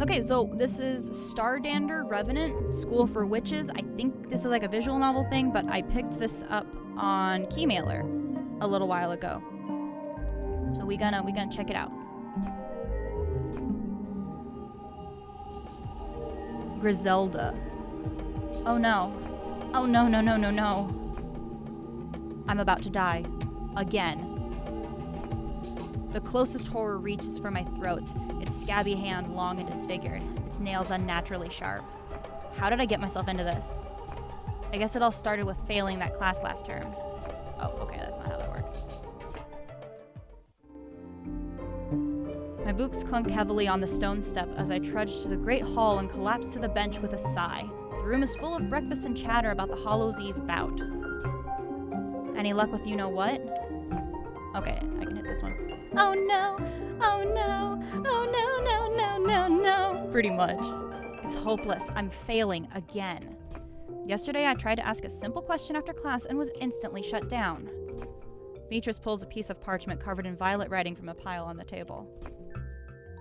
Okay, so this is Stardander, Revenant, School for Witches. I think this is like a visual novel thing, but I picked this up on Keymailer a little while ago. So we gonna check it out. Griselda. Oh no. Oh no, no, no, no, no. I'm about to die. Again. The closest horror reaches for my throat, its scabby hand long and disfigured, its nails unnaturally sharp. How did I get myself into this? I guess it all started with failing that class last term. Oh, okay, that's not how that works. My boots clunk heavily on the stone step as I trudge to the great hall and collapse to the bench with a sigh. The room is full of breakfast and chatter about the Hallows' Eve bout. Any luck with you-know-what? Okay, I can hit this one. Oh no, oh no, oh no, no, no, no, no. Pretty much. It's hopeless. I'm failing again. Yesterday I tried to ask a simple question after class and was instantly shut down. Beatrice pulls a piece of parchment covered in violet writing from a pile on the table.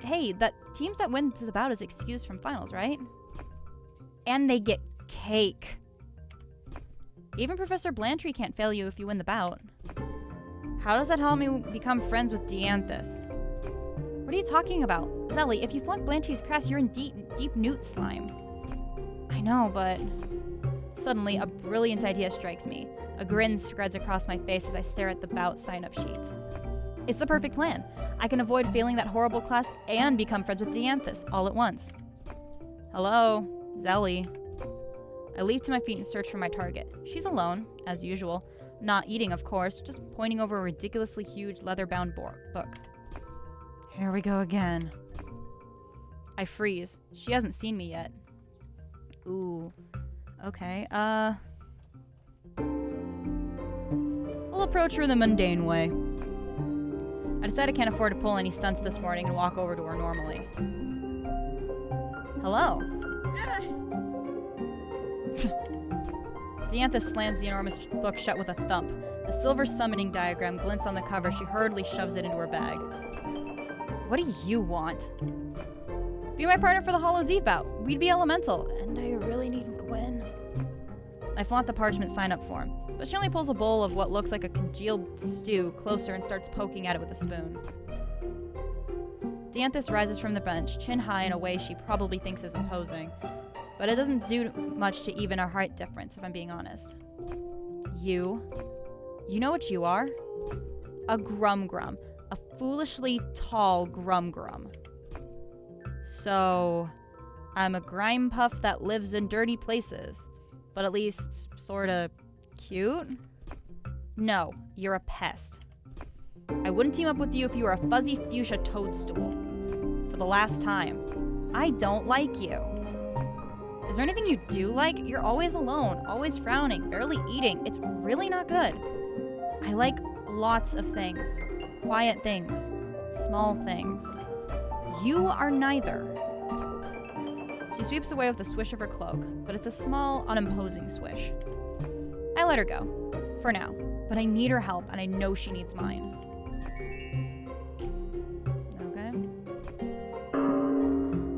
Hey, that teams that win the bout is excused from finals, right? And they get cake. Even Professor Blantyre can't fail you if you win the bout. How does that help me become friends with Dianthus? What are you talking about? Zelly, if you flunk Blantyre's crest, you're in deep newt slime. I know, but... Suddenly, a brilliant idea strikes me. A grin spreads across my face as I stare at the bout sign-up sheet. It's the perfect plan. I can avoid failing that horrible class and become friends with Dianthus all at once. Hello, Zelly. I leap to my feet and search for my target. She's alone, as usual. Not eating, of course, just pointing over a ridiculously huge leather-bound book. Here we go again. I freeze. She hasn't seen me yet. Ooh. Okay, We'll approach her the mundane way. I decide I can't afford to pull any stunts this morning and walk over to her normally. Hello. Dianthus slams the enormous book shut with a thump. The silver summoning diagram glints on the cover. She hurriedly shoves it into her bag. What do you want? Be my partner for the Hallows' Eve bout. We'd be elemental, and I really need to win. I flaunt the parchment sign-up form, but she only pulls a bowl of what looks like a congealed stew closer and starts poking at it with a spoon. Dianthus rises from the bench, chin high in a way she probably thinks is imposing. But it doesn't do much to even our height difference, if I'm being honest. You know what you are? A grum-grum. A foolishly tall grum-grum. So, I'm a grime puff that lives in dirty places, but at least sorta cute? No, you're a pest. I wouldn't team up with you if you were a fuzzy fuchsia toadstool. For the last time. I don't like you. Is there anything you do like? You're always alone, always frowning, barely eating. It's really not good. I like lots of things. Quiet things. Small things. You are neither. She sweeps away with a swish of her cloak, but it's a small, unimposing swish. I let her go. For now. But I need her help, and I know she needs mine.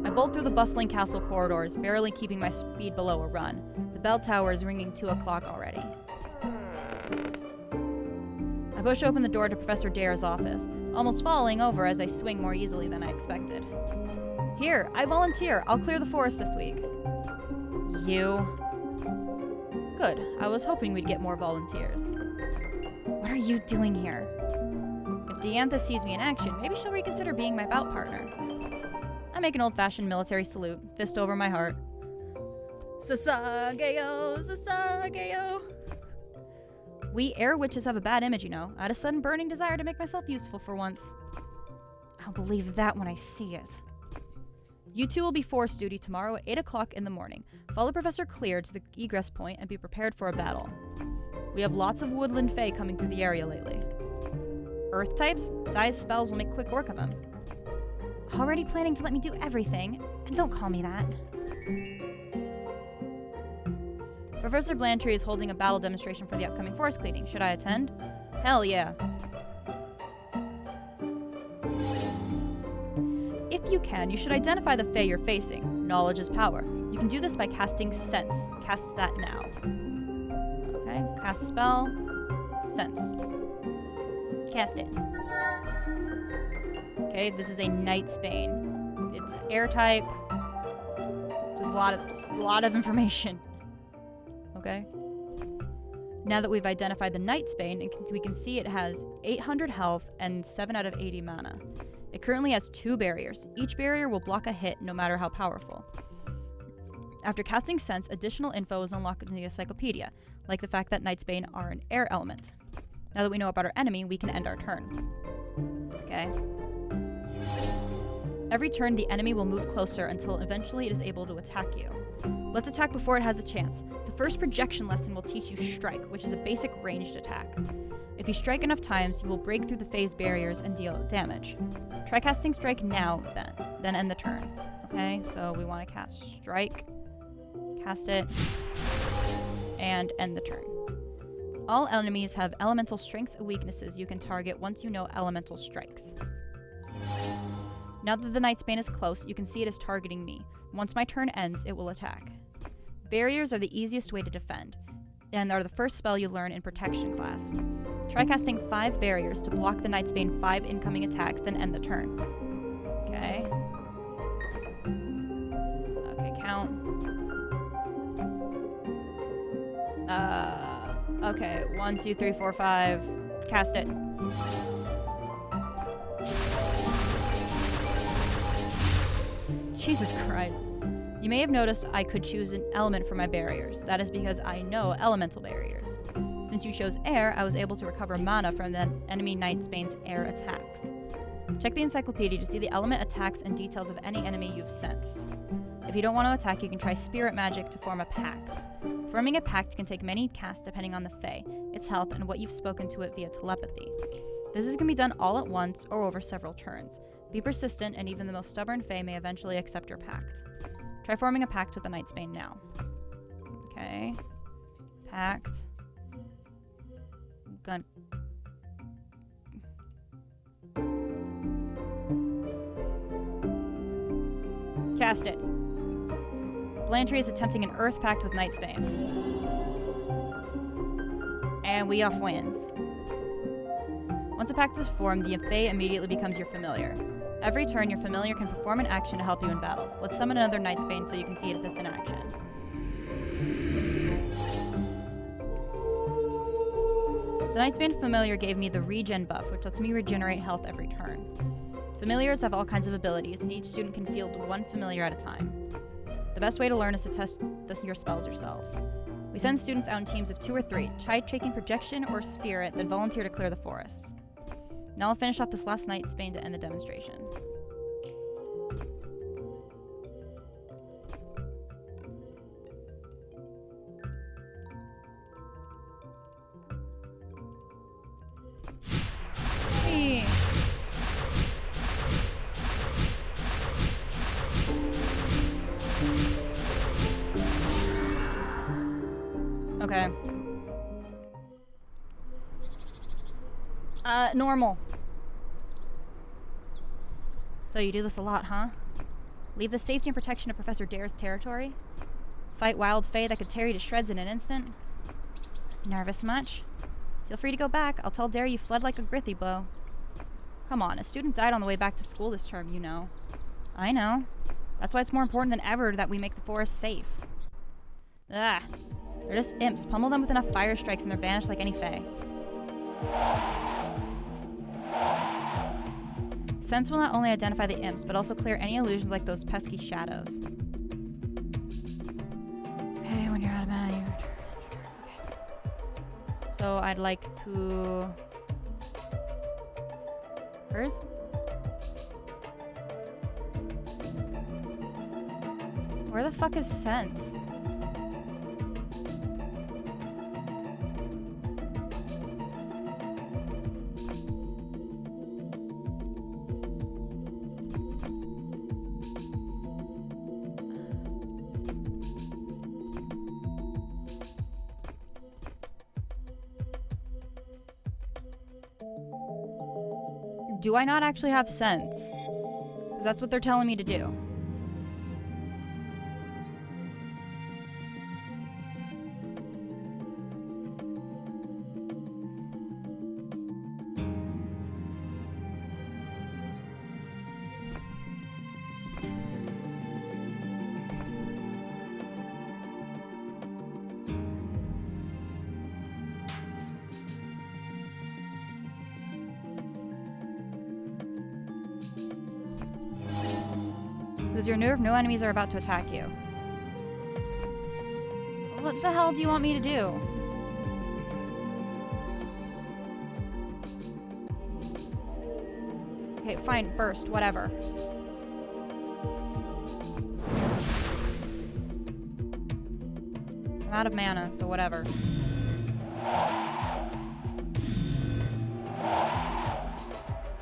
I bolt through the bustling castle corridors, barely keeping my speed below a run. The bell tower is ringing 2 o'clock already. I push open the door to Professor Dare's office, almost falling over as I swing more easily than I expected. Here, I volunteer. I'll clear the forest this week. You? Good. I was hoping we'd get more volunteers. What are you doing here? If Dianthus sees me in action, maybe she'll reconsider being my bout partner. I make an old-fashioned military salute, fist over my heart. Sasageo, Sasageo. We air witches have a bad image, you know. I had a sudden burning desire to make myself useful for once. I'll believe that when I see it. You two will be force duty tomorrow at 8 o'clock in the morning. Follow Professor Clear to the egress point and be prepared for a battle. We have lots of woodland fae coming through the area lately. Earth types? Dai's spells will make quick work of them. Already planning to let me do everything? And don't call me that. Professor Blantyre is holding a battle demonstration for the upcoming forest cleaning. Should I attend? Hell yeah. If you can, you should identify the Fae you're facing. Knowledge is power. You can do this by casting Sense. Cast that now. Okay, cast spell. Sense. Cast it. Okay, this is a Night's Bane. It's air type. There's a lot of information. Okay. Now that we've identified the Night's Bane, we can see it has 800 health and 7 out of 80 mana. It currently has 2 barriers. Each barrier will block a hit no matter how powerful. After casting Sense, additional info is unlocked in the encyclopedia, like the fact that Night's Bane are an air element. Now that we know about our enemy, we can end our turn. Okay. Every turn, the enemy will move closer until eventually it is able to attack you. Let's attack before it has a chance. The first projection lesson will teach you Strike, which is a basic ranged attack. If you strike enough times, you will break through the phase barriers and deal damage. Try casting Strike now, then end the turn. Okay, so we want to cast Strike, cast it, and end the turn. All enemies have elemental strengths and weaknesses you can target once you know elemental strikes. Now that the Night's Bane is close, you can see it is targeting me. Once my turn ends, it will attack. Barriers are the easiest way to defend, and are the first spell you learn in Protection class. Try casting 5 barriers to block the Night's Bane 5 incoming attacks, then end the turn. Okay. Okay, count. Okay, 1, 2, 3, 4, 5. Cast it. Jesus Christ. You may have noticed I could choose an element for my barriers. That is because I know elemental barriers. Since you chose air, I was able to recover mana from the enemy Night's Bane's air attacks. Check the encyclopedia to see the element attacks and details of any enemy you've sensed. If you don't want to attack, you can try spirit magic to form a pact. Forming a pact can take many casts depending on the Fae, its health, and what you've spoken to it via telepathy. This is going to be done all at once or over several turns. Be persistent, and even the most stubborn Fae may eventually accept your pact. Try forming a pact with the Night's Bane now. Okay. Pact. Gun. Cast it. Blantrey is attempting an Earth Pact with Night's Bane. And we off wins. Once a pact is formed, the Fae immediately becomes your familiar. Every turn, your familiar can perform an action to help you in battles. Let's summon another Night's Bane so you can see this in action. The Night's Bane familiar gave me the regen buff, which lets me regenerate health every turn. Familiars have all kinds of abilities, and each student can field 1 familiar at a time. The best way to learn is to test your spells yourselves. We send students out in teams of 2 or 3. Try taking projection or spirit, then volunteer to clear the forest. Now I'll finish off this last Night's Bane to end the demonstration. Hey. Okay. Normal. So you do this a lot, huh? Leave the safety and protection of Professor Dare's territory? Fight wild Fae that could tear you to shreds in an instant? Nervous much? Feel free to go back. I'll tell Dare you fled like a grithy blow. Come on, a student died on the way back to school this term, you know. I know. That's why it's more important than ever that we make the forest safe. Ugh. They're just imps. Pummel them with enough fire strikes and they're banished like any Fae. Sense will not only identify the imps, but also clear any illusions like those pesky shadows. Okay, when you're out of mana, your turn. Okay. So I'd like to... Hers? Where the fuck is Sense? Do I not actually have Sense? Because that's what they're telling me to do. Lose your nerve, no enemies are about to attack you. What the hell do you want me to do? Okay, fine, burst, whatever. I'm out of mana, so whatever.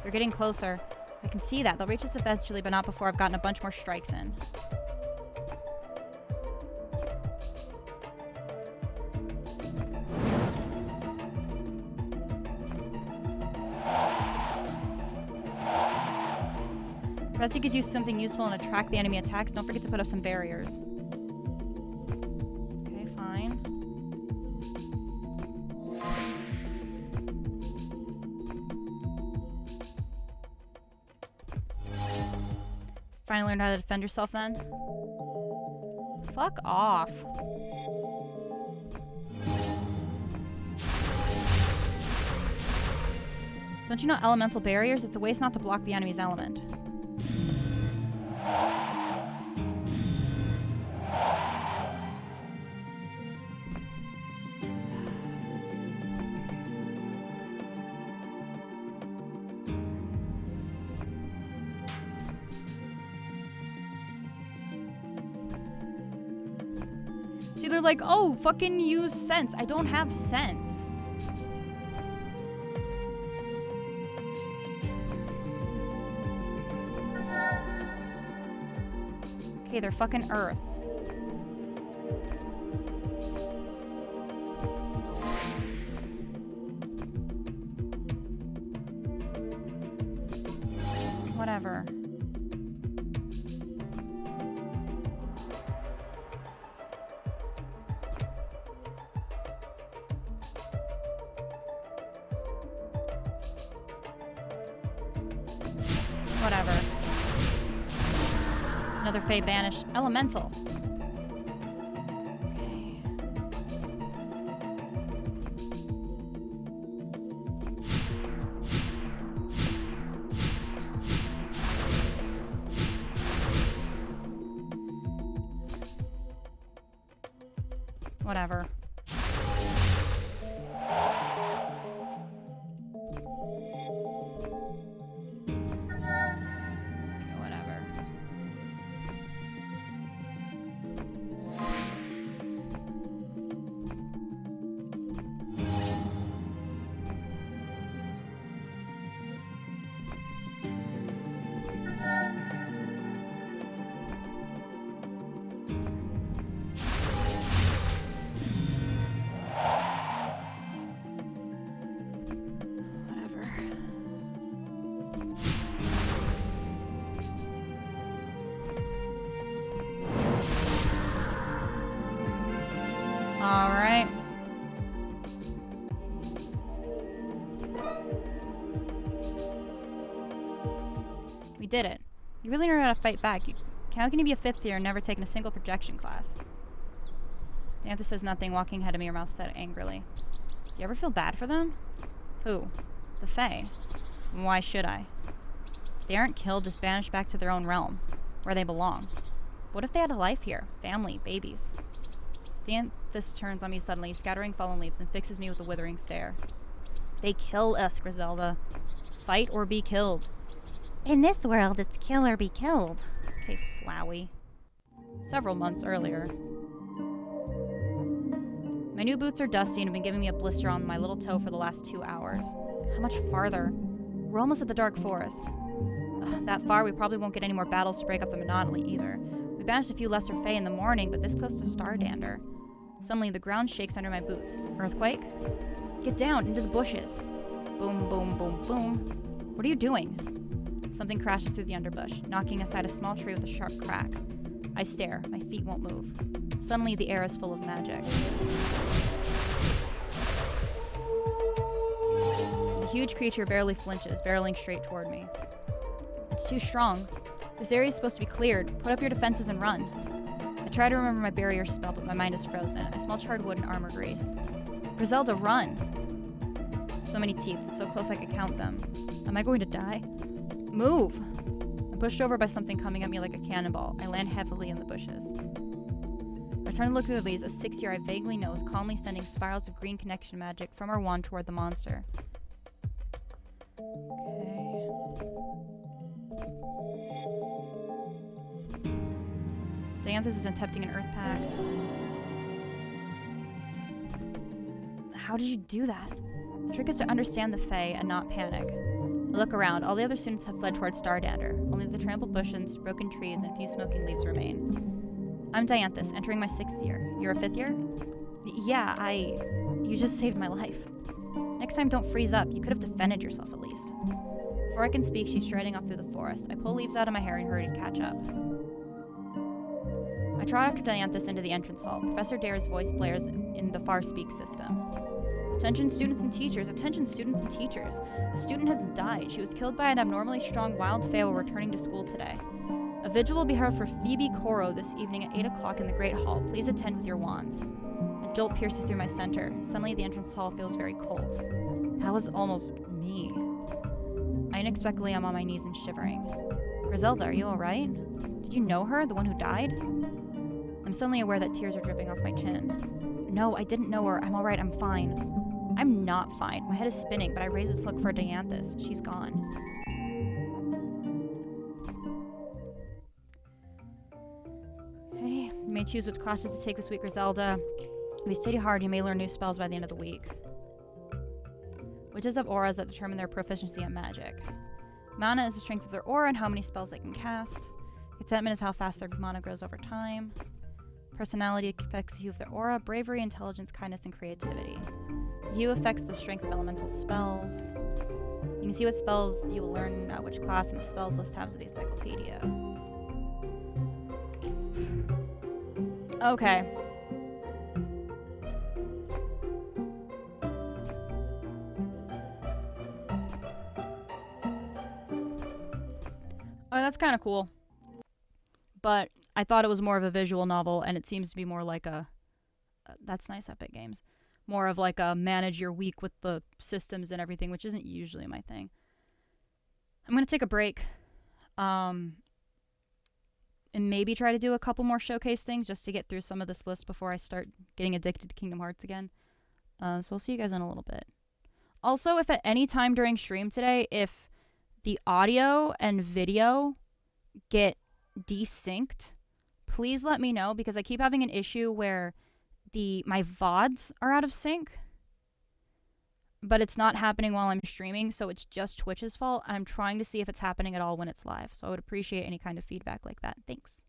They're getting closer. I can see that. They'll reach us eventually, but not before I've gotten a bunch more strikes in. Perhaps you could do something useful and attract the enemy attacks. Don't forget to put up some barriers. Okay, fine. Finally learned how to defend yourself then? Fuck off. Don't you know elemental barriers? It's a waste not to block the enemy's element. See, they're like, oh, fucking use sense. I don't have sense. Okay, they're fucking earth. Whatever. Whatever. Another Fae banished. Elemental. Okay. Whatever. All right. We did it. You really know how to fight back. How can you be a fifth year and never taken a single projection class? Diantha says nothing, walking ahead of me, her mouth set angrily. Do you ever feel bad for them? Who? The Fae. Why should I? They aren't killed, just banished back to their own realm, where they belong. What if they had a life here? Family, babies. Dianthus turns on me suddenly, scattering fallen leaves, and fixes me with a withering stare. They kill us, Griselda. Fight or be killed. In this world, it's kill or be killed. Okay, Flowey. Several months earlier. My new boots are dusty and have been giving me a blister on my little toe for the last 2 hours. How much farther? We're almost at the dark forest. That far, we probably won't get any more battles to break up the monotony either. We banished a few lesser Fae in the morning, but this close to Stardander. Suddenly, the ground shakes under my boots. Earthquake? Get down, into the bushes. Boom, boom, boom, boom. What are you doing? Something crashes through the underbush, knocking aside a small tree with a sharp crack. I stare. My feet won't move. Suddenly, the air is full of magic. The huge creature barely flinches, barreling straight toward me. It's too strong. This area is supposed to be cleared. Put up your defenses and run. I try to remember my barrier spell, but my mind is frozen. I smell charred wood and armor grease. Griselda, run! So many teeth, so close I could count them. Am I going to die? Move! I'm pushed over by something coming at me like a cannonball. I land heavily in the bushes. I turn to look through the leaves. A 6-year I vaguely know is calmly sending spirals of green connection magic from our wand toward the monster. Okay. Dianthus is attempting an earth pact. How did you do that? The trick is to understand the Fae and not panic. I look around. All the other students have fled towards Stardander. Only the trampled bushes, broken trees, and a few smoking leaves remain. I'm Dianthus, entering my 6th year. You're a 5th year? Yeah, You just saved my life. Next time, don't freeze up. You could have defended yourself at least. Before I can speak, she's striding off through the forest. I pull leaves out of my hair and hurry to catch up. I trot after Dianthus into the entrance hall. Professor Dare's voice blares in the far speak system. Attention students and teachers, attention students and teachers. A student has died. She was killed by an abnormally strong wild fae while returning to school today. A vigil will be held for Phoebe Coro this evening at 8 o'clock in the Great Hall. Please attend with your wands. A jolt pierces through my center. Suddenly the entrance hall feels very cold. That was almost me. I unexpectedly am on my knees and shivering. Griselda, are you alright? Did you know her, the one who died? I'm suddenly aware that tears are dripping off my chin. No, I didn't know her. I'm alright, I'm fine. I'm not fine. My head is spinning, but I raise it to look for Dianthus. She's gone. Okay, you may choose which classes to take this week, Griselda. If you study hard, you may learn new spells by the end of the week. Witches have auras that determine their proficiency at magic. Mana is the strength of their aura and how many spells they can cast. Contentment is how fast their mana grows over time. Personality affects the hue of their aura, bravery, intelligence, kindness, and creativity. The hue affects the strength of elemental spells. You can see what spells you will learn at which class in the spells list tabs of the encyclopedia. Okay. Oh, that's kind of cool. But I thought it was more of a visual novel, and it seems to be more like a... that's nice, Epic Games. More of like a manage your week with the systems and everything, which isn't usually my thing. I'm going to take a break. And maybe try to do a couple more showcase things just to get through some of this list before I start getting addicted to Kingdom Hearts again. So I'll see you guys in a little bit. Also, if at any time during stream today, if the audio and video get desynced, please let me know, because I keep having an issue where my VODs are out of sync, but it's not happening while I'm streaming, so it's just Twitch's fault, and I'm trying to see if it's happening at all when it's live. So I would appreciate any kind of feedback like that. Thanks.